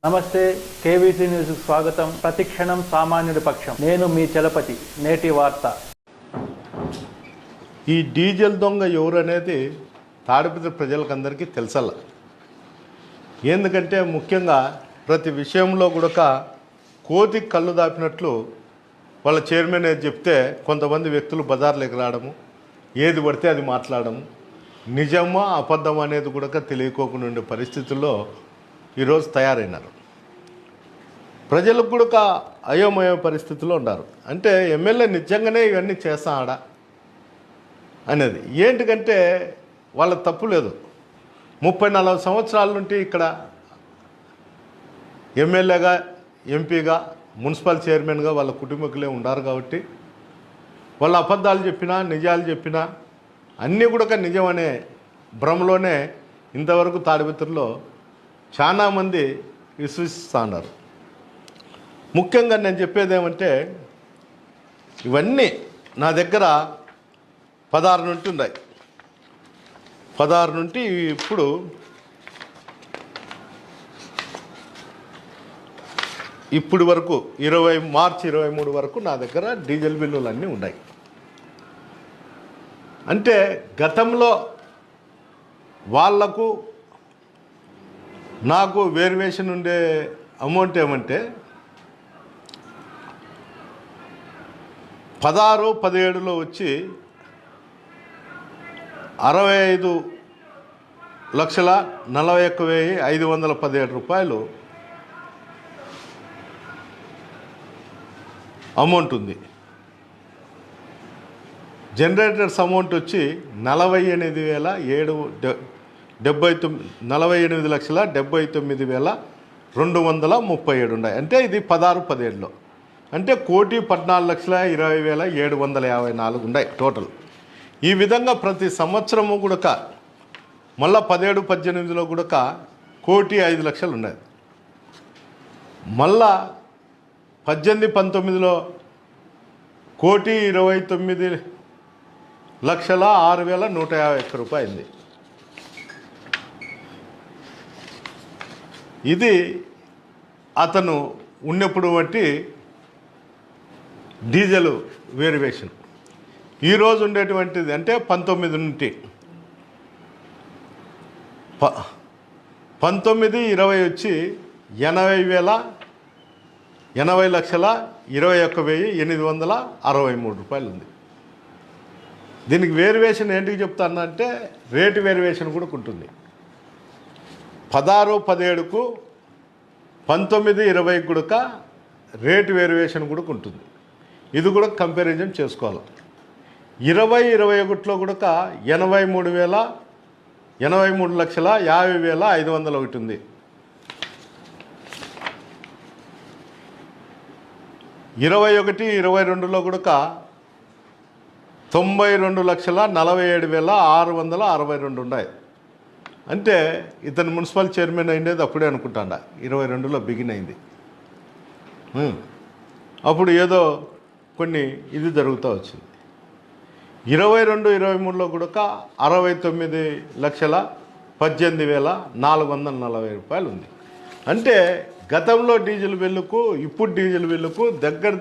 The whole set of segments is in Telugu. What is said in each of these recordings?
నమస్తే, కేవీసీ న్యూస్కు స్వాగతం. ప్రతిక్షణం సామాన్యుడి పక్షం. నేను మీ చలపతి. నేటి వార్త. ఈ డీజిల్ దొంగ ఎవరు అనేది తాడిపత్రి ప్రజలకందరికీ తెలుసల్ల. ఎందుకంటే ముఖ్యంగా ప్రతి విషయంలో కూడా కోతి కళ్ళు దాపినట్లు వాళ్ళ చైర్మన్ ఏది చెప్తే కొంతమంది వ్యక్తులు బజార్లోకి రావడము, ఏది పడితే అది మాట్లాడము, నిజమా అబద్ధం అనేది కూడా తెలియకోకుండా ఉండే పరిస్థితుల్లో ఈరోజు తయారైనారు. ప్రజలకు కూడా అయోమయ పరిస్థితుల్లో ఉన్నారు. అంటే ఎమ్మెల్యే నిజంగానే ఇవన్నీ చేస్తాడా అనేది ఏంటికంటే వాళ్ళ తప్పు లేదు. 30-40 సంవత్సరాల నుండి ఇక్కడ ఎమ్మెల్యేగా, ఎంపీగా, మున్సిపల్ చైర్మన్గా వాళ్ళ కుటుంబకులే ఉన్నారు కాబట్టి వాళ్ళ అబద్ధాలు చెప్పినా నిజాలు చెప్పినా అన్నీ కూడా నిజమనే భ్రమలోనే ఇంతవరకు తాడిపత్రిలో చాలామంది విశ్వసిస్తున్నారు. ముఖ్యంగా నేను చెప్పేది ఏమంటే ఇవన్నీ నా దగ్గర 16 నుండి ఉన్నాయి. 16 నుండి ఇప్పుడు వరకు మార్చి 23 వరకు నా దగ్గర డీజిల్ బిల్లులు అన్నీ ఉన్నాయి. అంటే గతంలో వాళ్లకు నాకు వేరియేషన్ ఉండే అమౌంట్ ఏమంటే 16-17లో వచ్చి 65,41,517 రూపాయలు అమౌంట్ ఉంది. జనరేటర్స్ అమౌంట్ వచ్చి 48,79,237 ఉన్నాయి. అంటే ఇది 16-17లో అంటే 1,14,20,754 ఉన్నాయి టోటల్. ఈ విధంగా ప్రతి సంవత్సరము కూడా మళ్ళా 17-18లో కూడా 1,05,00,000 ఉన్నాయి. మళ్ళా 18-19లో 1,29,06,151 రూపాయలు. ఇది అతను ఉన్నప్పుడు బట్టి డీజిల్ వేరియేషన్. ఈరోజు ఉండేటువంటిది అంటే 19 నుండి 19-20 వచ్చి 80,21,863 రూపాయలు ఉంది. దీనికి వేరియేషన్ ఏంటికి చెప్తానంటే రేటు వేరియేషన్ కూడా ఉంటుంది. 16-17కు 19-20 కూడా రేటు వేరియేషన్ కూడా ఉంటుంది. ఇది కూడా కంపారిజన్ చేసుకోవాలి. 20-21లో కూడా 83,50,501 ఉంది. 21-22లో కూడా 92,47,662 ఉన్నాయి. అంటే ఇతను మున్సిపల్ చైర్మన్ అయిండేది అప్పుడే అనుకుంటాండ, 22లో బిగిన్ అయింది. అప్పుడు ఏదో కొన్ని ఇది జరుగుతూ వచ్చింది. 22-23లో కూడా 69,18,440 రూపాయలు ఉంది. అంటే గతంలో డీజిల్ బిల్లుకు ఇప్పుడు డీజిల్ బిల్లుకు దగ్గర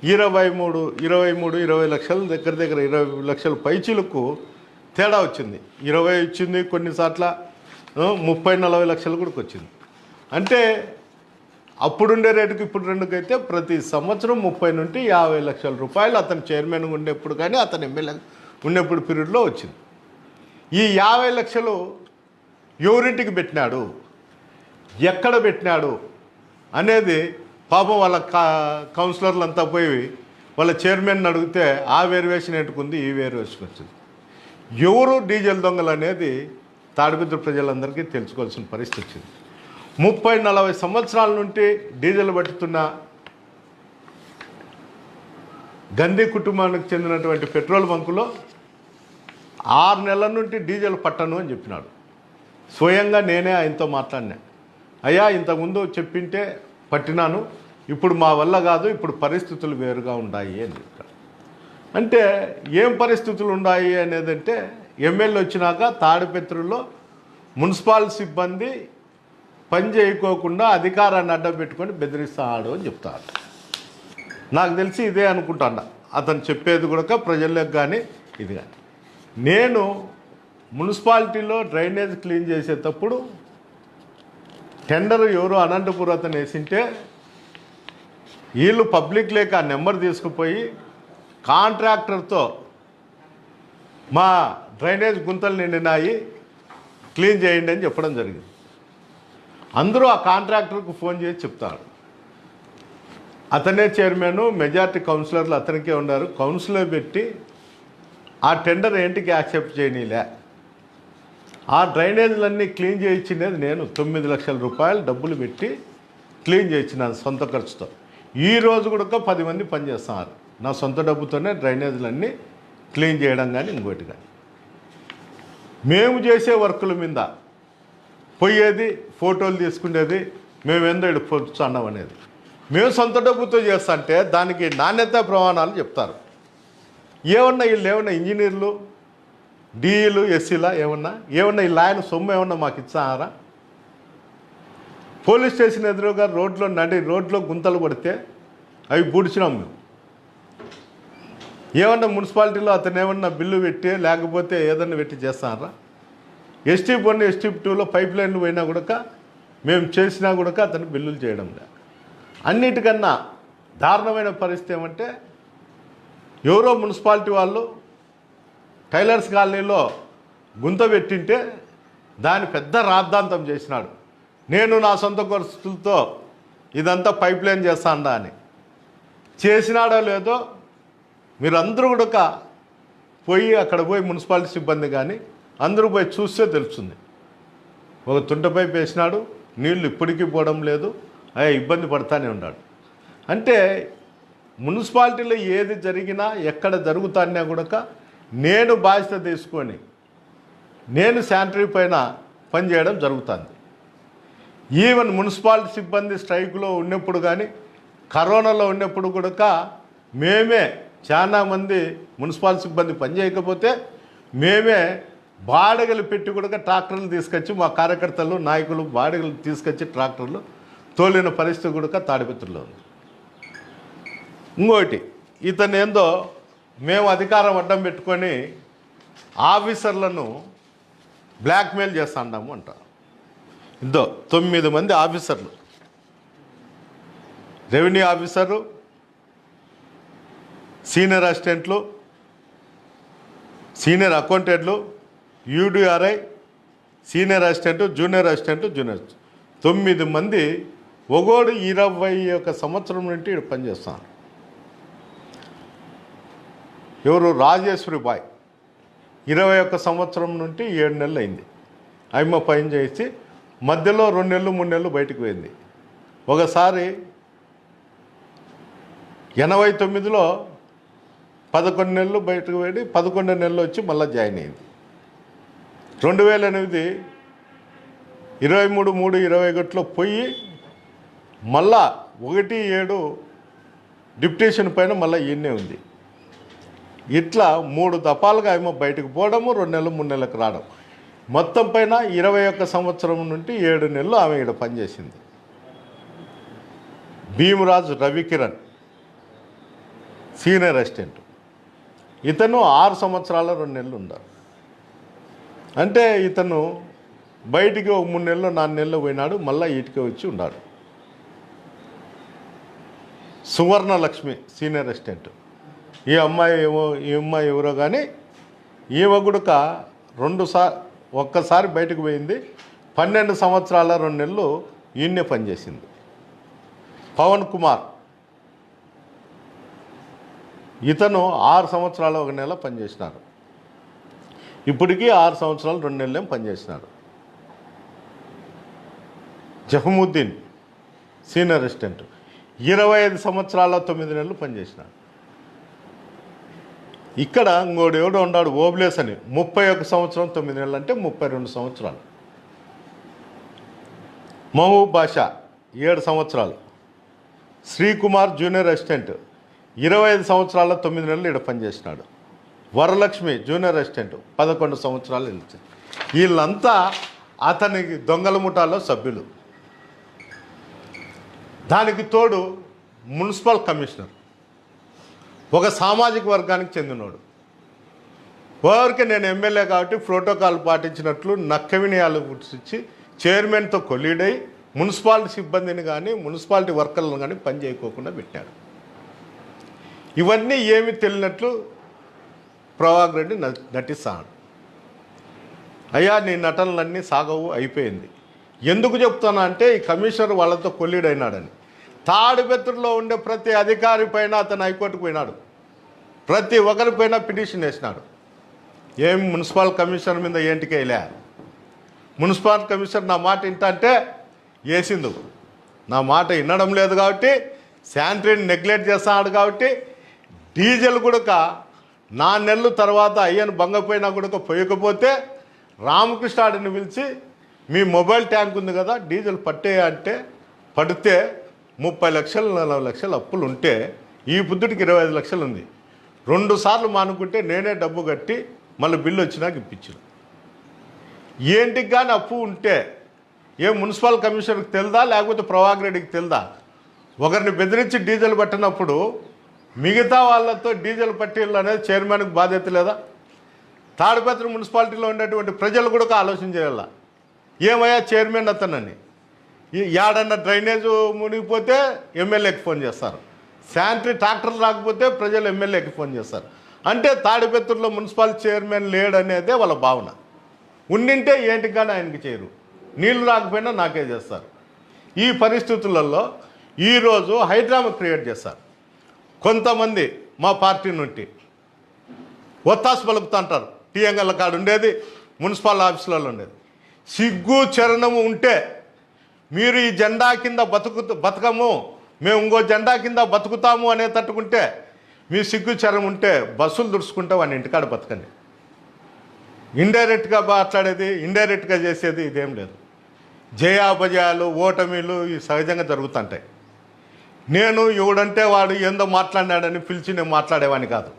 23-20 లక్షలు దగ్గర 20 లక్షల పైచీలకు తేడా వచ్చింది. 20 వచ్చింది, కొన్నిసార్ల 30-40 లక్షలు కూడా వచ్చింది. అంటే అప్పుడుండే రేటుకి ఇప్పుడు రెండుకైతే ప్రతి సంవత్సరం 30-50 లక్షల రూపాయలు అతను చైర్మన్ ఉండేప్పుడు కానీ అతను ఎమ్మెల్యే ఉండేప్పుడు పీరియడ్లో వచ్చింది. ఈ 50 లక్షలు ఎవరింటికి పెట్టినాడు, ఎక్కడ పెట్టినాడు అనేది పాపం వాళ్ళ కౌన్సిలర్లు అంతా పోయి వాళ్ళ చైర్మన్ అడిగితే ఆ వేరియేషన్ ఎట్టుకుంది, ఈ వేరియేషన్ వచ్చింది. ఎవరు డీజిల్ దొంగలు అనేది తాడిపత్రి ప్రజలందరికీ తెలుసుకోవాల్సిన పరిస్థితి వచ్చింది. 30-40 సంవత్సరాల నుండి డీజిల్ పట్టుతున్న గంధీ కుటుంబానికి చెందినటువంటి పెట్రోల్ బంకులో 6 నెలల నుండి డీజిల్ పట్టను అని చెప్పినాడు. స్వయంగా నేనే ఆయనతో మాట్లాడినా, అయ్యా ఇంతకుముందు చెప్పింటే పట్టినాను, ఇప్పుడు మా వల్ల కాదు, ఇప్పుడు పరిస్థితులు వేరుగా ఉన్నాయి అని చెప్పాడు. అంటే ఏం పరిస్థితులు ఉన్నాయి అనేదంటే ఎమ్మెల్యే వచ్చినాక తాడిపత్రిలో మున్సిపల్ సిబ్బంది పని చేయకోకుండా అధికారాన్ని అడ్డం పెట్టుకొని బెదిరిస్తాడు అని చెప్తాడు. నాకు తెలిసి ఇదే అనుకుంటాను అతను చెప్పేది కూడా ప్రజలకు కానీ ఇది కానీ. నేను మున్సిపాలిటీలో డ్రైనేజ్ క్లీన్ చేసేటప్పుడు టెండర్ ఎవరో అనంతపురం అతను వేసింటే వీళ్ళు పబ్లిక్ లేక ఆ నెంబర్ తీసుకుపోయి కాంట్రాక్టర్తో మా డ్రైనేజ్ గుంతలు నిండినాయి క్లీన్ చేయండి అని చెప్పడం జరిగింది. అందరూ ఆ కాంట్రాక్టర్కు ఫోన్ చేసి చెప్తాడు. అతనే చైర్మన్, మెజార్టీ కౌన్సిలర్లు అతనికే ఉన్నారు. కౌన్సిలర్ పెట్టి ఆ టెండర్ ఏంటికి యాక్సెప్ట్ చేయనీలే. ఆ డ్రైనేజ్లన్నీ క్లీన్ చేయించినది నేను 9 లక్షల రూపాయలు డబ్బులు పెట్టి క్లీన్ చేయించినాను సొంత ఖర్చుతో. ఈ రోజు కూడా 10 మంది పనిచేస్తున్నారు నా సొంత డబ్బుతోనే డ్రైనేజ్లన్నీ క్లీన్ చేయడం కానీ ఇంకోటి కానీ. మేము చేసే వర్కుల మీద పోయేది, ఫోటోలు తీసుకునేది, మేమేందో ఇక్కడ పొచ్చున్నాం అనేది మేము సొంత డబ్బుతో చేస్తుంటే దానికి నాణ్యత ప్రమాణాలు చెప్తారు. ఏమన్నా వీళ్ళు ఏమన్నా ఇంజనీర్లు, డిఈలు, ఎస్సీలా ఏమన్నా వీళ్ళు ఆయన సొమ్ము ఏమన్నా మాకు ఇచ్చారా? పోలీస్ స్టేషన్ ఎదురుగా రోడ్లో గుంతలు కొడితే అవి పూడ్చినాం మేము. ఏమన్నా మున్సిపాలిటీలో అతను ఏమన్నా బిల్లు పెట్టి లేకపోతే ఏదన్నా పెట్టి చేస్తారా? ఎస్టీప్ 1 ఎస్టీప్ 2లో పైప్ లైన్లు పోయినా కూడా మేము చేసినా కూడా అతను బిల్లులు చేయడం లేదు. అన్నిటికన్నా దారుణమైన పరిస్థితి ఏమంటే ఎవరో మున్సిపాలిటీ వాళ్ళు టైలర్స్ కాలనీలో గుంత పెట్టింటే దాని పెద్ద రాద్ధాంతం చేసినాడు. నేను నా సొంత ఖర్చులతో ఇదంతా పైప్ లైన్ చేస్తాను అని. చేసినాడో లేదో మీరందరూ కూడా పోయి అక్కడ పోయి మున్సిపాలిటీ సిబ్బంది కానీ అందరూ పోయి చూస్తే తెలుస్తుంది. ఒక తుంట పైప్ వేసినాడు, నీళ్లు ఇప్పటికీ పోవడం లేదు, ఇబ్బంది పడతానే ఉన్నాడు. అంటే మున్సిపాలిటీలో ఏది జరిగినా ఎక్కడ జరుగుతానే కూడా నేను బాధ్యత తీసుకొని నేను శానిటరీ పైన పనిచేయడం జరుగుతుంది. ఈవెన్ మున్సిపాలిటీ సిబ్బంది స్ట్రైక్లో ఉన్నప్పుడు కానీ కరోనాలో ఉన్నప్పుడు కూడా మేమే చాలామంది మున్సిపాలిటీ సిబ్బంది పనిచేయకపోతే మేమే బాడగలు పెట్టి కూడా ట్రాక్టర్లు తీసుకొచ్చి మా కార్యకర్తలు నాయకులు బాడగలు తీసుకొచ్చి ట్రాక్టర్లు తోలిన పరిస్థితి కూడా తాడిపత్రిలో ఉంది. ఇంకోటి ఇతను ఏందో మేము అధికారం అడ్డం పెట్టుకొని ఆఫీసర్లను బ్లాక్మెయిల్ చేస్తాము అంటారు. ఇందో 9 మంది ఆఫీసర్లు, రెవెన్యూ ఆఫీసరు, సీనియర్ అసిస్టెంట్లు, సీనియర్ అకౌంటెంట్లు, యూడిఆర్ఐ, సీనియర్ అసిస్టెంట్, జూనియర్ అసిస్టెంట్, 9 మంది ఒగోడు 21 సంవత్సరం నుండి ఇక్కడ పనిచేస్తాను. ఎవరు? రాజేశ్వరి బాయ్ 21 సంవత్సరం నుండి 7 నెలలు అయింది. అమ్మ పని చేసి మధ్యలో 2 నెలలు 3 నెలలు బయటకు పోయింది. ఒకసారి 89లో 11 నెలలు బయటకు పోయి 11 నెలలు వచ్చి మళ్ళీ జాయిన్ అయింది. 2008 23/3/21లో పోయి మళ్ళా 1/7 డిప్యూటేషన్ పైన మళ్ళీ ఈయనే ఉంది. ఇట్లా 3 దఫాలుగా ఏమో బయటకు పోవడము, 2 నెలలు 3 నెలలకు రావడం. మొత్తం పైన 21 సంవత్సరం నుండి 7 నెలలు ఆమె ఇక్కడ పనిచేసింది. భీమరాజు రవికిరణ్ సీనియర్ అసిస్టెంట్, ఇతను 6 సంవత్సరాల 2 నెలలు ఉన్నారు. అంటే ఇతను బయటికి ఒక 3 నెలలు 4 నెలలు పోయినాడు, మళ్ళీ ఇటుకే వచ్చి ఉన్నాడు. సువర్ణలక్ష్మి సీనియర్ అసిస్టెంట్, ఈ అమ్మాయి ఎవరో కానీ ఈమె కూడా ఒక్కసారి బయటకు పోయింది. 12 సంవత్సరాల 2 నెలలు ఈయన్నే పనిచేసింది. పవన్ కుమార్ ఇతను 6 సంవత్సరాల 1 నెల పనిచేసినారు. ఇప్పటికీ 6 సంవత్సరాలు 2 నెలలు పనిచేసినాడు. జహముద్దీన్ సీనియర్ అసిస్టెంట్ 25 సంవత్సరాల 9 నెలలు పనిచేసినాడు. ఇక్కడ ఇంకోడు ఎవడో ఉన్నాడు ఓబ్లేస్ అని 31 సంవత్సరం 9 నెలలు, అంటే 32 సంవత్సరాలు. మహబూబ్ బాషా 7 సంవత్సరాలు. శ్రీకుమార్ జూనియర్ అసిస్టెంట్ 25 సంవత్సరాల 9 నెలలు ఇక్కడ పనిచేసినాడు. వరలక్ష్మి జూనియర్ అసిస్టెంట్ 11 సంవత్సరాలు వెళ్ళింది. వీళ్ళంతా అతనికి దొంగల ముఠాలో సభ్యులు. దానికి తోడు మున్సిపల్ కమిషనర్ ఒక సామాజిక వర్గానికి చెందినోడు. వారికి నేను ఎమ్మెల్యే కాబట్టి ప్రోటోకాల్ పాటించినట్లు నక్క వినయాలు గుర్తించి చైర్మన్తో కొలీడై మున్సిపాలిటీ సిబ్బందిని కానీ మున్సిపాలిటీ వర్కర్లను కానీ పని చేయకోకుండా పెట్టాడు. ఇవన్నీ ఏమి తెలియనట్లు ప్రభాకర్ రెడ్డి నటిస్తాడు. అయ్యా నీ నటనలన్నీ సాగవు, అయిపోయింది. ఎందుకు చెప్తాను అంటే ఈ కమిషనర్ వాళ్ళతో కొల్లీడైనాడని. తాడిపత్రిలో ఉండే ప్రతి అధికారి పైన అతను హైకోర్టుకు పోయినాడు, ప్రతి ఒక్కరిపైన పిటిషన్ వేసినాడు. ఏం మున్సిపల్ కమిషనర్ మీద ఏంటికి వేయలే. మున్సిపల్ కమిషనర్ నా మాట వింటే వేసిందు, నా మాట వినడం లేదు కాబట్టి శానిటరీని నెగ్లెక్ట్ చేస్తున్నాడు కాబట్టి డీజిల్ కూడా 4 నెలల తర్వాత అయ్యను బంగపోయినా కూడా పోయకపోతే రామకృష్ణాడిని పిలిచి మీ మొబైల్ ట్యాంక్ ఉంది కదా డీజిల్ పట్టే అంటే పడితే 30 లక్షలు 40 లక్షలు అప్పులు ఉంటే ఈ బుద్ధుడికి 25 లక్షలు ఉంది. 2 సార్లు మానుకుంటే నేనే డబ్బు కట్టి మళ్ళీ బిల్లు వచ్చినాక ఇప్పించాను. ఏంటికి కానీ అప్పు ఉంటే ఏ మున్సిపల్ కమిషనర్కి తెలుదా లేకపోతే ప్రభాకర్ రెడ్డికి తెలుదా? ఒకరిని బెదిరించి డీజిల్ పట్టినప్పుడు మిగతా వాళ్ళతో డీజిల్ పట్టీలు అనేది చైర్మన్కి బాధ్యత లేదా? తాడిపత్రి మున్సిపాలిటీలో ఉండేటువంటి ప్రజలు కూడా ఆలోచన చేయాల. ఏమయ్యా చైర్మన్ అతనని యాడన్నా డ్రైనేజ్ మునిగిపోతే ఎమ్మెల్యేకి ఫోన్ చేస్తారు, శానిటరీ ట్రాక్టర్ రాకపోతే ప్రజలు ఎమ్మెల్యేకి ఫోన్ చేస్తారు. అంటే తాడిపత్రిలో మున్సిపల్ చైర్మన్ లేడనేదే వాళ్ళ భావన. ఉండింటే ఏంటికి కానీ ఆయనకి చేయరు, నీళ్లు రాకపోయినా నాకే చేస్తారు. ఈ పరిస్థితులలో ఈరోజు హైడ్రామా క్రియేట్ చేస్తారు. కొంతమంది మా పార్టీ నుండి ఒత్తాసు పలుకుతూ అంటారు. టీఎంఎల్ కాడ ఉండేది, మున్సిపల్ ఆఫీసులలో ఉండేది. సిగ్గు చరణము ఉంటే మీరు ఈ జెండా కింద బతకము, మేము ఇంకో జెండా కింద బతుకుతాము అనే తట్టుకుంటే మీ సిగ్గు చరం ఉంటే బస్సులు దుడుచుకుంటే వాడిని ఇంటికాడ బతకండి. ఇండైరెక్ట్గా మాట్లాడేది, ఇండైరెక్ట్గా చేసేది ఇదేం లేదు. జయాపజయాలు ఓటమిలు ఇవి సహజంగా జరుగుతుంటాయి. నేను ఎవడంటే వాడు ఏందో మాట్లాడినాడని పిలిచి నేను మాట్లాడేవాడిని కాదు.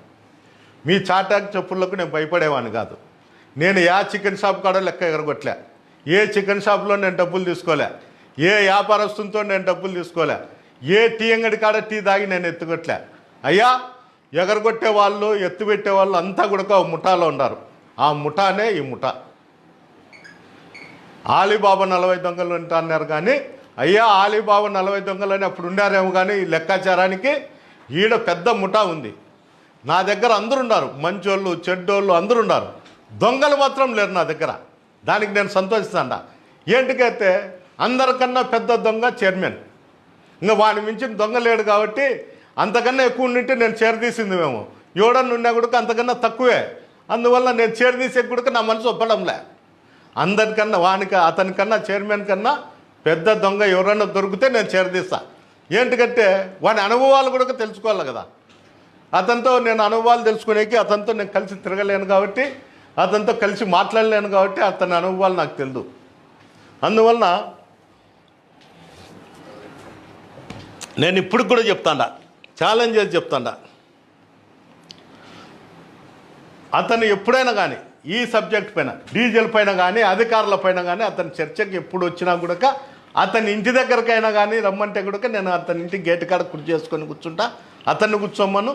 మీ చాటాకు చెప్పులకు నేను భయపడేవాడిని కాదు. నేను చికెన్ షాప్ కాడ లెక్క ఎగరగొట్టలే, ఏ చికెన్ షాప్లో నేను డబ్బులు తీసుకోలే, ఏ వ్యాపారస్తుతో నేను డబ్బులు తీసుకోలే, ఏ టీ అంగడి కాడ టీ దాగి నేను ఎత్తుకొట్టలే. అయ్యా ఎగరగొట్టే వాళ్ళు ఎత్తుపెట్టే వాళ్ళు అంతా కూడా ముఠాలో ఉన్నారు. ఆ ముఠానే ఈ ముఠా. ఆలీబాబా 40 దొంగలు అన్నారు కానీ అయ్యా ఆలీబాబా 40 దొంగలని అప్పుడు ఉండారేమో కానీ ఈ లెక్కాచారానికి ఈడ పెద్ద ముఠా ఉంది. నా దగ్గర అందరూ ఉన్నారు, మంచోళ్ళు చెడ్డోళ్ళు అందరూ ఉన్నారు, దొంగలు మాత్రం లేరు నా దగ్గర. దానికి నేను సంతోషిస్తాను. ఏంటికైతే అందరికన్నా పెద్ద దొంగ చైర్మన్, ఇంకా వాడిని మించిన దొంగ లేడు కాబట్టి అంతకన్నా ఎక్కువ ఉండింటే నేను చేరదీసింది మేము. ఎవడన్నా ఉన్నా కూడా అంతకన్నా తక్కువే. అందువల్ల నేను చేరదీసే కూడా నా మనసు ఒప్పడంలే. అందరికన్నా అతనికన్నా చైర్మన్ కన్నా పెద్ద దొంగ ఎవరన్నా దొరికితే నేను చేరదీస్తా. ఏంటికంటే వాడి అనుభవాలు కూడా తెలుసుకోవాలి కదా. అతనితో నేను అనుభవాలు తెలుసుకునేకి అతనితో నేను కలిసి తిరగలేను కాబట్టి, అతనితో కలిసి మాట్లాడలేను కాబట్టి అతని అనుభవాలు నాకు తెలియదు. అందువలన నేను ఇప్పుడు కూడా చెప్తాడా, ఛాలెంజ్ చేసి చెప్తాడా, అతను ఎప్పుడైనా కానీ ఈ సబ్జెక్ట్ పైన డీజిల్ పైన కానీ అధికారుల పైన కానీ అతని చర్చకి ఎప్పుడు వచ్చినా కూడా అతని ఇంటి దగ్గరకైనా కానీ రమ్మంటే కూడా నేను అతని ఇంటి గేటు కాడ కుర్చీ చేసుకొని కూర్చుంటా. అతన్ని కూర్చోమను,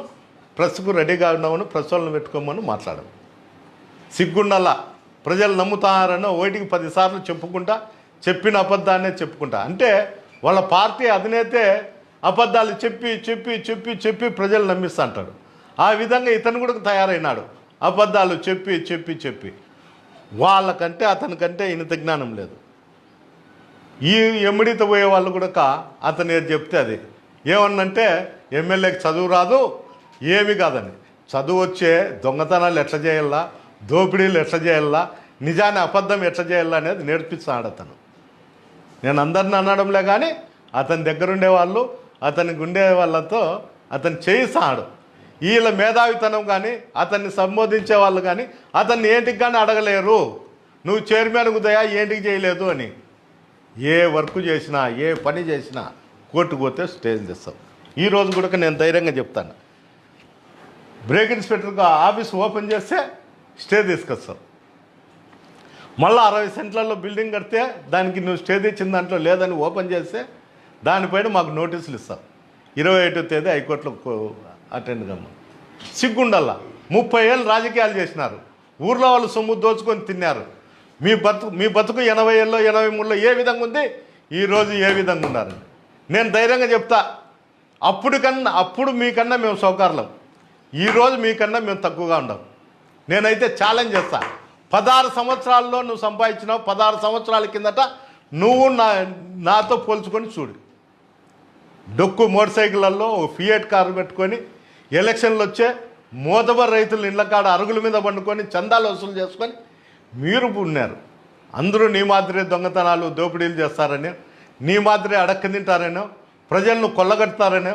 ప్రెస్కు రెడీగా ఉన్నామను, ప్రెస్ వాళ్ళని పెట్టుకోమను మాట్లాడము. సిగ్గుండల్లా ప్రజలు నమ్ముతారని 1కి 10 సార్లు చెప్పుకుంటా, చెప్పిన అబద్ధాన్నే చెప్పుకుంటా. అంటే వాళ్ళ పార్టీ అధినేతే అబద్ధాలు చెప్పి చెప్పి చెప్పి చెప్పి ప్రజలు నమ్మిస్తా అంటాడు. ఆ విధంగా ఇతను కూడా తయారైనాడు, అబద్ధాలు చెప్పి చెప్పి చెప్పి. వాళ్ళకంటే అతనికంటే ఇంత జ్ఞానం లేదు. ఈ ఎమ్మిడితో పోయే వాళ్ళు కూడా అతను ఏది చెప్తే అది ఏమన్నంటే ఎమ్మెల్యేకి చదువు రాదు ఏమి కాదని. చదువు వచ్చే దొంగతనాలు ఎట్లా చేయాలా, దోపిడీలు ఎట్లా చేయాలా, నిజాన్ని అబద్ధం ఎట్లా చేయాలా అనేది నేర్పిస్తాడు అతను. నేను అందరిని అనడంలే కానీ అతని దగ్గరుండే వాళ్ళు, అతనికి ఉండే వాళ్ళతో అతను చేయిస్తాడు. వీళ్ళ మేధావితనం కానీ అతన్ని సంబోధించే వాళ్ళు కానీ అతన్ని ఏంటికి కానీ అడగలేరు, నువ్వు చైర్మన్ ఉదయా ఏంటికి చేయలేదు అని. ఏ వర్క్ చేసినా ఏ పని చేసినా కోర్టుకు పోతే స్టేజ్ తెస్తాం. ఈరోజు కూడా నేను ధైర్యంగా చెప్తాను, బ్రేక్ ఇన్స్పెక్టర్గా ఆఫీస్ ఓపెన్ చేస్తే స్టే తీసుకొస్తావు. మళ్ళీ 60 సెంట్లలో బిల్డింగ్ కడితే దానికి నువ్వు స్టే తెచ్చిన దాంట్లో లేదని ఓపెన్ చేస్తే దానిపైన మాకు నోటీసులు ఇస్తాం. 21వ తేదీ హైకోర్టులో అటెండ్ కమ్మా. సిగ్గుండల్లా 30 ఏళ్ళు రాజకీయాలు చేసినారు, ఊర్లో వాళ్ళు సొమ్ము దోచుకొని తిన్నారు. మీ బతుకు 80 ఏళ్ళలో 83లో ఏ విధంగా ఉంది, ఈరోజు ఏ విధంగా ఉన్నారండి. నేను ధైర్యంగా చెప్తా, అప్పుడు మీకన్నా మేము సౌకర్యం, ఈరోజు మీకన్నా మేము తక్కువగా ఉండం. నేనైతే ఛాలెంజ్ చేస్తా, 16 సంవత్సరాల్లో నువ్వు సంపాదించినావు, 16 సంవత్సరాల కిందట నువ్వు నాతో పోల్చుకొని చూడు. డొక్కు మోటార్ సైకిళ్ళల్లో ఫియట్ కారు పెట్టుకొని ఎలక్షన్లు వచ్చే మోతబర్ రైతులు ఇళ్ల కాడ అరుగుల మీద పండుకొని చందాలు వసూలు చేసుకొని మీరు ఉన్నారు. అందరూ నీ మాదిరి దొంగతనాలు దోపిడీలు చేస్తారని, నీ మాదిరి అడక్క తింటారనో, ప్రజలను కొల్లగడతారనో,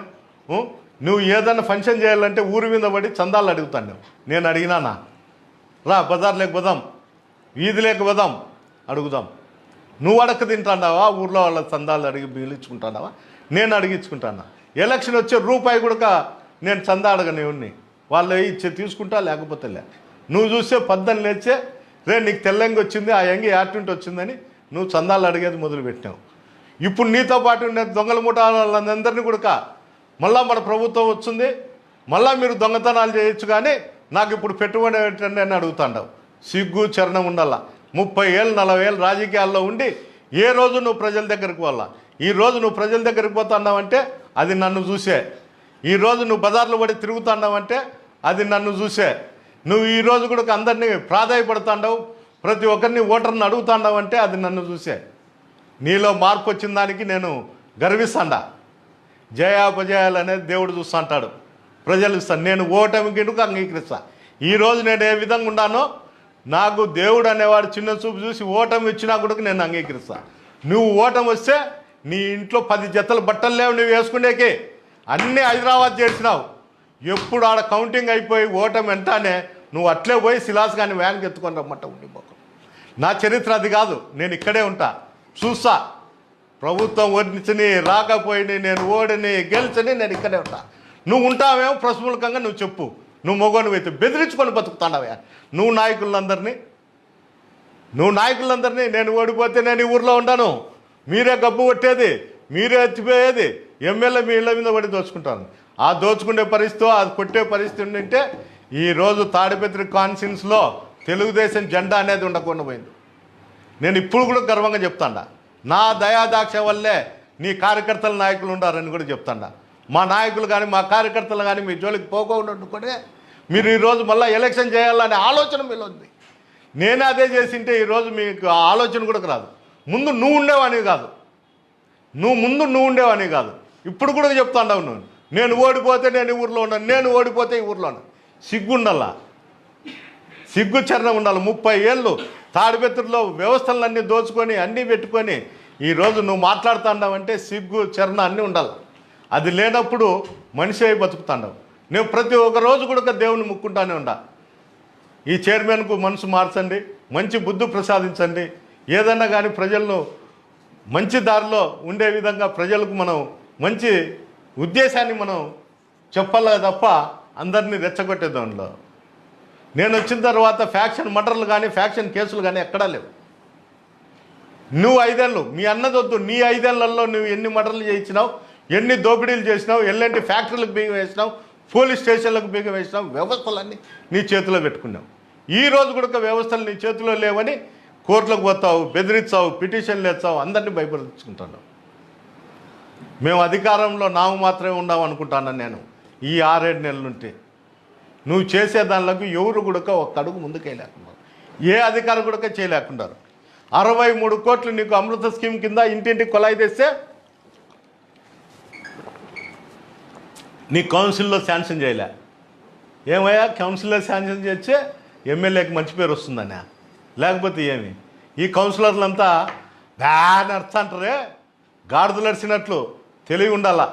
నువ్వు ఏదైనా ఫంక్షన్ చేయాలంటే ఊరి మీద పడి చందాలు అడుగుతాను. నేను అడిగినానా? రా బజార్లోకి పోదాం, వీధిలోకి పోదాం, అడుగుదాం. నువ్వు అడక్క తింటాడావా? ఊర్లో వాళ్ళ చందాలు అడిగి మిగిలించుకుంటాడావా? నేను అడిగించుకుంటానా? ఎలక్షన్ వచ్చే రూపాయి కూడా నేను చందా అడగనివ్వండి, వాళ్ళు ఇచ్చే తీసుకుంటా, లేకపోతే లే. నువ్వు చూస్తే పొద్దున్న లేచే నీకు తెల్లంగి వచ్చింది, ఆ యంగి యాక్టింట్ వచ్చిందని నువ్వు చందాలు అడిగేది మొదలుపెట్టినావు. ఇప్పుడు నీతో పాటు నేను దొంగల ముఠా వాళ్ళందరినీ కూడా మళ్ళా మన ప్రభుత్వం వచ్చింది, మళ్ళా మీరు దొంగతనాలు చేయొచ్చు, కానీ నాకు ఇప్పుడు పెట్టుబడి ఏంటండి అని అడుగుతాండావు. సిగ్గు చరణం ఉండాలా. 30 ఏళ్ళు 40 ఏళ్ళు రాజకీయాల్లో ఉండి ఏ రోజు నువ్వు ప్రజల దగ్గరికి పోవాలా? ఈరోజు నువ్వు ప్రజల దగ్గరికి పోతున్నావంటే అది నన్ను చూసే. ఈరోజు నువ్వు బజార్లో పడి తిరుగుతున్నావంటే అది నన్ను చూసే. నువ్వు ఈరోజు కూడా అందరినీ ప్రాధాయపడుతున్నావు, ప్రతి ఒక్కరిని ఓటర్ని అడుగుతున్నావు అంటే అది నన్ను చూసే. నీలో మార్పు వచ్చిన దానికి నేను గర్విస్తాడా. జయాపజయాలు అనేది దేవుడు చూస్తూ అంటాడు, ప్రజలు ఇస్తాను. నేను ఓటమికి అంగీకరిస్తా. ఈరోజు నేను ఏ విధంగా ఉన్నానో నాకు దేవుడు అనేవాడు చిన్న చూపు చూసి ఓటమి ఇచ్చినా కూడా నేను అంగీకరిస్తా. నువ్వు ఓటమి వస్తే నీ ఇంట్లో 10 జతలు బట్టలు లేవు నువ్వు వేసుకునేకి, అన్నీ హైదరాబాద్ చేసినావు. ఎప్పుడు ఆడ కౌంటింగ్ అయిపోయి ఓటమి వెంటనే నువ్వు అట్లే పోయి శిలాస్ కానీ వ్యాన్కి ఎత్తుకొని రమ్మంట ఉండిపోకు. నా చరిత్ర అది కాదు, నేను ఇక్కడే ఉంటా, చూస్తా. ప్రభుత్వం ఓడించని రాకపోయిని, నేను ఓడిని గెలిచని నేను ఇక్కడే ఉంటా. నువ్వు ఉంటావేమో ప్రశ్మూలకంగా నువ్వు చెప్పు, నువ్వు మొగోను అయితే బెదిరించుకొని బతుకుతాండవే. నువ్వు నాయకులందరినీ నేను ఓడిపోతే నేను ఈ ఊర్లో ఉంటాను, మీరే గబ్బు కొట్టేది, మీరే ఎత్తిపోయేది, ఎమ్మెల్యే మీ ఇళ్ళ మీద పడి దోచుకుంటాను. ఆ దోచుకునే పరిస్థితి, అది కొట్టే పరిస్థితి ఉండింటే ఈరోజు తాడిపత్రి కాన్స్టిట్యున్సీలో తెలుగుదేశం జెండా అనేది ఉండకుండా పోయింది. నేను ఇప్పుడు కూడా గర్వంగా చెప్తాడా, నా దయాదాక్ష వల్లే నీ కార్యకర్తల నాయకులు ఉండారని కూడా చెప్తాడా. మా నాయకులు కానీ మా కార్యకర్తలు కానీ మీ జోలికి పోకుండా మీరు ఈరోజు మళ్ళీ ఎలక్షన్ చేయాలనే ఆలోచన మీలో ఉంది. నేనే అదే చేసింటే ఈరోజు మీకు ఆ ఆలోచన కూడా రాదు. ముందు నువ్వు ఉండేవాడివి కాదు, ఇప్పుడు కూడా చెప్తాండావు నువ్వు. నేను ఓడిపోతే నేను ఈ ఊర్లో ఉన్నాను, నేను ఓడిపోతే ఈ ఊర్లో ఉన్నాను. సిగ్గుండాలా, సిగ్గు చరణం ఉండాలి. 30 ఏళ్ళు తాడిపత్రిలో వ్యవస్థలన్నీ దోచుకొని అన్నీ పెట్టుకొని ఈరోజు నువ్వు మాట్లాడుతున్నావంటే సిగ్గు చరణ అన్నీ ఉండాలి. అది లేనప్పుడు మనిషి అయి బతుకుతాండవు. నేను ప్రతి ఒక్క రోజు కూడా దేవుని ముక్కుంటానే ఉండా. ఈ చైర్మన్కు మనసు మార్చండి, మంచి బుద్ధి ప్రసాదించండి. ఏదన్నా కానీ ప్రజలను మంచి దారిలో ఉండే విధంగా ప్రజలకు మనం మంచి ఉద్దేశాన్ని మనం చెప్పాలి తప్ప అందరినీ రెచ్చగొట్టే దానిలో. నేను వచ్చిన తర్వాత ఫ్యాక్షన్ మర్డర్లు కానీ ఫ్యాక్షన్ కేసులు కానీ ఎక్కడా లేవు. నువ్వు 5 ఏళ్ళు, మీ అన్నదొద్దు, నీ 5 ఏళ్లలో నువ్వు ఎన్ని మర్డర్లు చేయించినావు, ఎన్ని దోపిడీలు చేసినావు, ఎల్లంటి ఫ్యాక్టరీలకు బిగం వేసినావు, పోలీస్ స్టేషన్లకు బిగం వేసినావు, వ్యవస్థలన్నీ నీ చేతిలో పెట్టుకున్నావు. ఈరోజు కూడా వ్యవస్థలు నీ చేతిలో లేవని కోర్టులకు పోతావు, బెదిరించావు, పిటిషన్లు వేస్తావు, అందరినీ భయపడించుకుంటున్నావు. మేము అధికారంలో నాము మాత్రమే ఉన్నాం అనుకుంటాను నేను. ఈ 6-7 నెలలుంటే నువ్వు చేసే దానిలోకి ఎవరు కూడా ఒక్క అడుగు ముందుకెళ్ళలేకున్నారు, ఏ అధికారం కూడా చేయలేకున్నారు. 63 కోట్లు నీకు అమృత స్కీమ్ కింద ఇంటింటికి కొలాయి తెస్తే నీ కౌన్సిల్లో శాంక్షన్ చేయలే. ఏమయ్యా, కౌన్సిల్లో శాంక్షన్ చేస్తే ఎమ్మెల్యేకి మంచి పేరు వస్తుందనే, లేకపోతే ఏమి? ఈ కౌన్సిలర్లంతా బ్యాన్ అర్థంటారే, గాడిదలు నడిచినట్లు తెలివి ఉండాలా.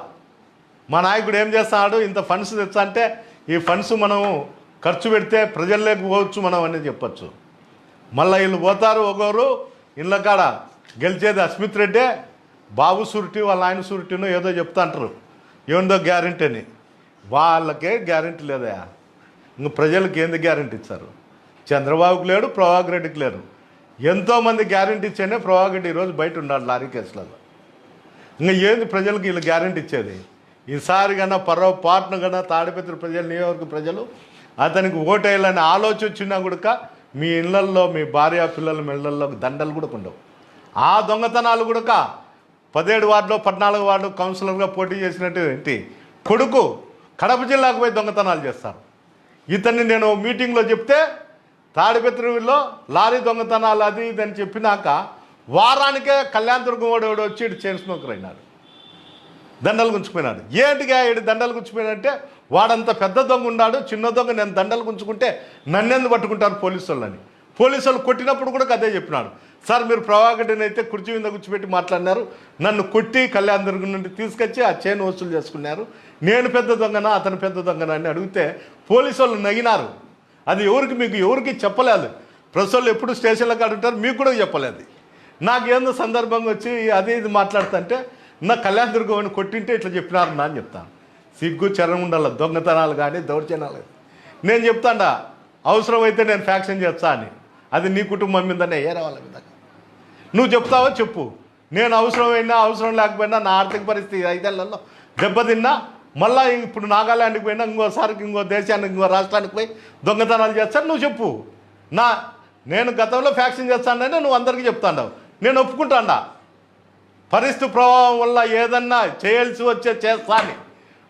మా నాయకుడు ఏం చేస్తాడు, ఇంత ఫండ్స్ తెచ్చా అంటే ఈ ఫండ్స్ మనం ఖర్చు పెడితే ప్రజల్లోకి పోవచ్చు మనం అనేది చెప్పచ్చు. మళ్ళీ వీళ్ళు పోతారు ఒకరు ఇళ్ళ కాడ, గెలిచేది అస్మిత్ రెడ్డే, బాబు సూరిటీ వాళ్ళ ఆయన సూరిటీనో ఏదో చెప్తా అంటారు, ఏందో గ్యారెంటీ అని. వాళ్ళకే గ్యారెంటీ లేదా, ఇంక ప్రజలకు ఏంది గ్యారెంటీ ఇచ్చారు? చంద్రబాబుకి లేడు, ప్రభాకర్ రెడ్డికి లేరు. ఎంతోమంది గ్యారెంటీ ఇచ్చేనే ప్రభాకర్ రెడ్డి ఈరోజు బయట ఉన్నాడు లారీ కేసులలో. ఇంకా ఏంది ప్రజలకు వీళ్ళు గ్యారెంటీ ఇచ్చేది? ఈసారి కన్నా పొరపాటున కన్నా తాడిపత్రి ప్రజలు, నియోజకవర్గ ప్రజలు అతనికి ఓటేయాలని ఆలోచన వచ్చినా కూడా మీ ఇళ్లల్లో మీ భార్య పిల్లల మెళ్ళల్లో దండలు కూడా ఉండవు. ఆ దొంగతనాలు కూడా 17 వార్డులో 14 వార్డు కౌన్సిలర్గా పోటీ చేసినటువంటి కొడుకు కడప జిల్లాకు పోయి దొంగతనాలు చేస్తారు. ఇతన్ని నేను మీటింగ్లో చెప్తే తాడిపత్రిలో లారీ దొంగతనాలు అది ఇది అని చెప్పినాక వారానికే కళ్యాణదుర్గం వాడు వచ్చి ఇటు చైన్ స్మోకర్ అయినాడు, దండలు గుంచుకుపోయినాడు. ఏంటిగా ఇటు దండలు గుంచుకుపోయినంటే వాడంత పెద్ద దొంగ ఉన్నాడు, చిన్న దొంగ నేను దండలు గుంచుకుంటే నన్నెందుకు పట్టుకుంటారు పోలీసు వాళ్ళని. పోలీసు వాళ్ళు కొట్టినప్పుడు కూడా అదే చెప్పినాడు, సార్ మీరు ప్రభాకర్ని అయితే కుర్చీ మీద కూర్చోబెట్టి మాట్లాడినారు, నన్ను కొట్టి కళ్యాణదుర్గం నుండి తీసుకొచ్చి ఆ చైన్ వసూలు చేసుకున్నారు, నేను పెద్ద దొంగనా అతను పెద్ద దొంగనా అని అడిగితే పోలీసు వాళ్ళు నగినారు. అది మీకు ఎవరికి చెప్పలేదు. ప్రెస్ వాళ్ళు ఎప్పుడు స్టేషన్లకు అడుగుతారు, మీకు కూడా చెప్పలేదు. నాకేందో సందర్భంగా వచ్చి అది ఇది మాట్లాడుతుంటే నా కళ్యాణదుర్గం అని కొట్టింటే ఇట్లా చెప్పినారు నా అని చెప్తాను. సిగ్గు చరం ఉండాలి, దొంగతనాలు కానీ దౌర్జన్యాలు. నేను చెప్తాడా అవసరమైతే నేను ఫ్యాక్షన్ చేస్తా అని, అది నీ కుటుంబం మీదనే ఏరే వాళ్ళ మీద. నువ్వు చెప్తావో చెప్పు, నేను అవసరమైనా అవసరం లేకపోయినా నా ఆర్థిక పరిస్థితి 5 ఏళ్లలో దెబ్బతిన్నా మళ్ళీ ఇప్పుడు నాగాల్యాండ్కి పోయినా ఇంకోసారికి ఇంకో దేశానికి ఇంకో రాష్ట్రానికి పోయి దొంగతనాలు చేస్తాను నువ్వు చెప్పు. నేను గతంలో ఫ్యాక్షన్ చేస్తానని నువ్వు అందరికీ చెప్తాండావు, నేను ఒప్పుకుంటాడా. పరిస్థితి ప్రభావం వల్ల ఏదన్నా చేయాల్సి వచ్చే చేస్తా అని,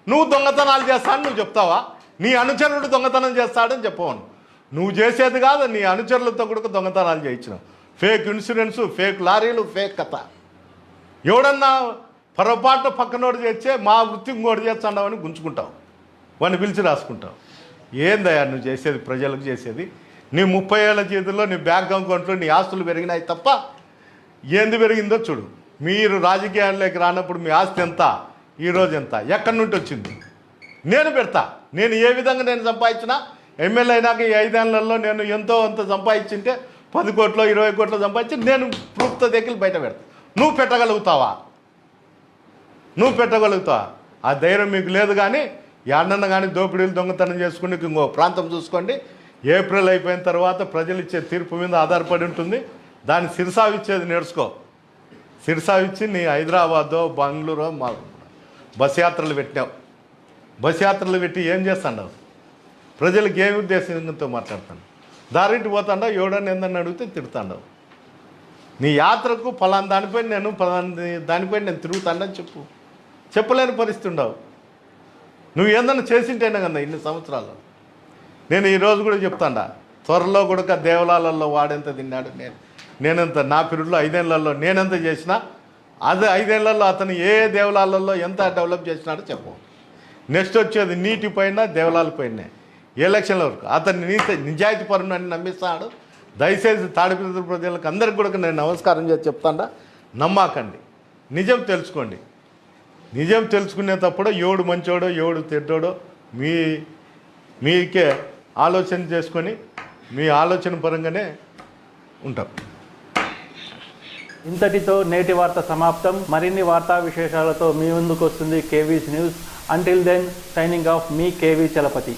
నువ్వు దొంగతనాలు చేస్తాను నువ్వు చెప్తావా? నీ అనుచరుడు దొంగతనం చేస్తాడని చెప్పవను. నువ్వు చేసేది కాదు, నీ అనుచరులతో కూడా దొంగతనాలు చేయించినావు. ఫేక్ ఇన్సూరెన్సు, ఫేక్ లారీలు, ఫేక్ కథ. ఎవడన్నా పొరపాటు పక్కనోడు చేస్తే మా వృత్తి ఇంకోటి చేస్తాడవని గుంజుకుంటావు, వాడిని పిలిచి రాసుకుంటావు. ఏందయ్యా నువ్వు చేసేది? ప్రజలకు చేసేది నీ 30 ఏళ్ల చేతుల్లో నీ బ్యాంక్ అకౌంట్లో నీ ఆస్తులు పెరిగినాయి తప్ప ఏంది పెరిగిందో చూడు. మీరు రాజకీయాల్లోకి రానప్పుడు మీ ఆస్తి ఎంత, ఈరోజు ఎంత, ఎక్కడి నుండి వచ్చింది? నేను పెడతా. నేను ఏ విధంగా నేను సంపాదించినా ఎమ్మెల్యే అయినాక ఈ 5 ఏళ్లలో నేను ఎంతో అంత సంపాదించింటే 10 కోట్లు 20 కోట్లు సంపాదించి నేను ప్రూఫ్తో దగ్గర బయట పెడతా. నువ్వు పెట్టగలుగుతావా? ఆ ధైర్యం మీకు లేదు. కానీ ఎన్నన్నా కానీ దోపిడీలు దొంగతనం చేసుకుని ఇంకో ప్రాంతం చూసుకోండి. ఏప్రిల్ అయిపోయిన తర్వాత ప్రజలు ఇచ్చే తీర్పు మీద ఆధారపడి ఉంటుంది. దాన్ని సిరసావిచ్చేది నేర్చుకో. సిరసావిచ్చి నీ హైదరాబాదో బెంగళూరో మా బస్ యాత్రలు పెట్టావు. బస్ యాత్రలు పెట్టి ఏం చేస్తాండవు? ప్రజలకు ఏమి ఉద్దేశంతో మాట్లాడుతాను? దారింటి పోతాండవు, ఎవడని ఏందని అడిగితే తిడుతాండవు. నీ యాత్రకు ఫలానా దానిపై నేను తిరుగుతానని చెప్పలేని పరిస్థితి ఉండవు. నువ్వు ఏందన్నా చేసింటేనే కదా ఇన్ని సంవత్సరాలు. నేను ఈరోజు కూడా చెప్తాడా, త్వరలో కూడా దేవాలయాల్లో వాడెంత తిన్నాడు, నేనెంత నా పీరియడ్లో 5 ఏళ్లలో నేనెంత చేసినా అదే 5 ఏళ్లలో అతను ఏ దేవాలయాలలో ఎంత డెవలప్ చేసినాడో చెప్పు. నెక్స్ట్ వచ్చేది నీటిపైన దేవాలయాలపైన ఎలక్షన్ల వరకు అతను నిజాయితీ పరుని నమ్మిస్తాడు. దయచేసి తాడిపత్రి ప్రజలకు అందరికి కూడా నేను నమస్కారం చేసి చెప్తాడా, నమ్మకండి, నిజం తెలుసుకోండి. నిజం తెలుసుకునేటప్పుడు ఎవడు మంచోడో ఎవడు చెడ్డోడో మీకే ఆలోచన చేసుకొని మీ ఆలోచన పరంగానే ఉంటాం. ఇంతటితో నేటి వార్త సమాప్తం. మరిన్ని వార్తా విశేషాలతో మీ ముందుకు వస్తుంది KV's news. Until then signing off మీ కేవీ చలపతి.